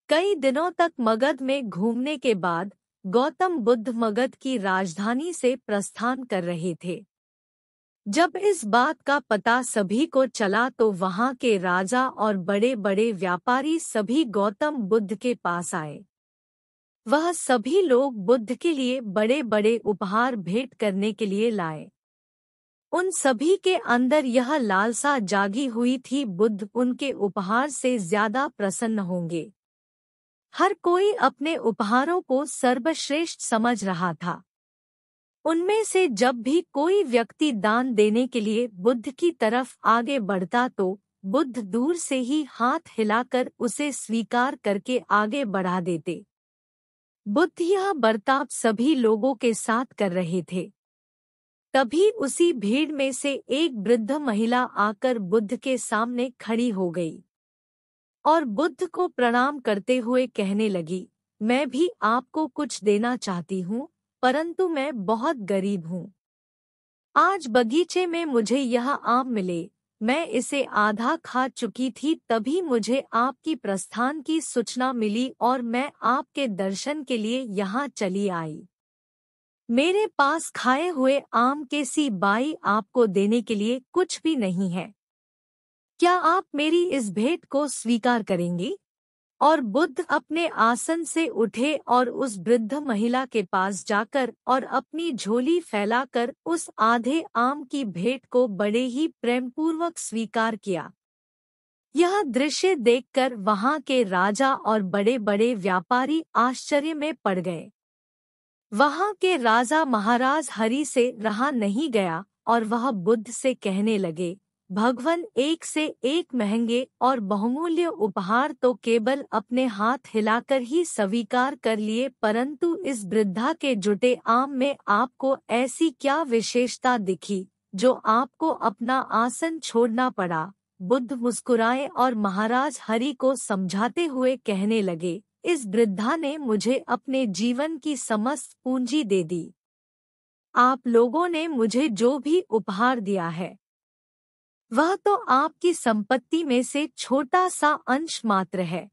कई दिनों तक मगध में घूमने के बाद गौतम बुद्ध मगध की राजधानी से प्रस्थान कर रहे थे। जब इस बात का पता सभी को चला तो वहां के राजा और बड़े बड़े व्यापारी सभी गौतम बुद्ध के पास आए। वह सभी लोग बुद्ध के लिए बड़े बड़े उपहार भेंट करने के लिए लाए। उन सभी के अंदर यह लालसा जागी हुई थी, बुद्ध उनके उपहार से ज्यादा प्रसन्न होंगे। हर कोई अपने उपहारों को सर्वश्रेष्ठ समझ रहा था। उनमें से जब भी कोई व्यक्ति दान देने के लिए बुद्ध की तरफ आगे बढ़ता तो बुद्ध दूर से ही हाथ हिलाकर उसे स्वीकार करके आगे बढ़ा देते। बुद्ध यह बर्ताव सभी लोगों के साथ कर रहे थे। तभी उसी भीड़ में से एक वृद्ध महिला आकर बुद्ध के सामने खड़ी हो गई और बुद्ध को प्रणाम करते हुए कहने लगी, मैं भी आपको कुछ देना चाहती हूँ, परंतु मैं बहुत गरीब हूँ। आज बगीचे में मुझे यह आम मिले, मैं इसे आधा खा चुकी थी, तभी मुझे आपकी प्रस्थान की सूचना मिली और मैं आपके दर्शन के लिए यहाँ चली आई। मेरे पास खाए हुए आम के सिवाय आपको देने के लिए कुछ भी नहीं है। क्या आप मेरी इस भेंट को स्वीकार करेंगी? और बुद्ध अपने आसन से उठे और उस वृद्ध महिला के पास जाकर और अपनी झोली फैलाकर उस आधे आम की भेंट को बड़े ही प्रेमपूर्वक स्वीकार किया। यह दृश्य देखकर वहां के राजा और बड़े बड़े व्यापारी आश्चर्य में पड़ गए। वहां के राजा महाराज हरि से रहा नहीं गया और वह बुद्ध से कहने लगे, भगवान एक से एक महंगे और बहुमूल्य उपहार तो केवल अपने हाथ हिलाकर ही स्वीकार कर लिए, परंतु इस वृद्धा के जुटे आम में आपको ऐसी क्या विशेषता दिखी जो आपको अपना आसन छोड़ना पड़ा? बुद्ध मुस्कुराए और महाराज हरि को समझाते हुए कहने लगे, इस वृद्धा ने मुझे अपने जीवन की समस्त पूंजी दे दी। आप लोगों ने मुझे जो भी उपहार दिया है वह तो आपकी संपत्ति में से छोटा सा अंश मात्र है।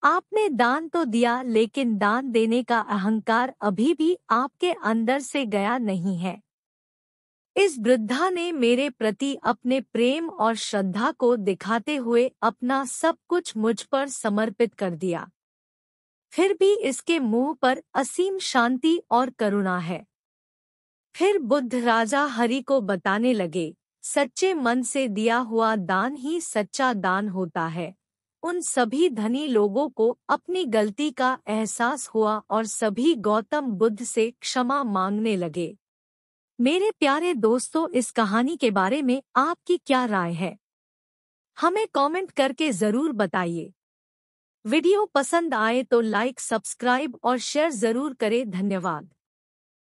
आपने दान तो दिया, लेकिन दान देने का अहंकार अभी भी आपके अंदर से गया नहीं है। इस वृद्धा ने मेरे प्रति अपने प्रेम और श्रद्धा को दिखाते हुए अपना सब कुछ मुझ पर समर्पित कर दिया। फिर भी इसके मुंह पर असीम शांति और करुणा है। फिर बुद्ध राजा हरि को बताने लगे, सच्चे मन से दिया हुआ दान ही सच्चा दान होता है। उन सभी धनी लोगों को अपनी गलती का एहसास हुआ और सभी गौतम बुद्ध से क्षमा मांगने लगे। मेरे प्यारे दोस्तों, इस कहानी के बारे में आपकी क्या राय है? हमें कमेंट करके जरूर बताइए। वीडियो पसंद आए तो लाइक, सब्सक्राइब और शेयर जरूर करें। धन्यवाद।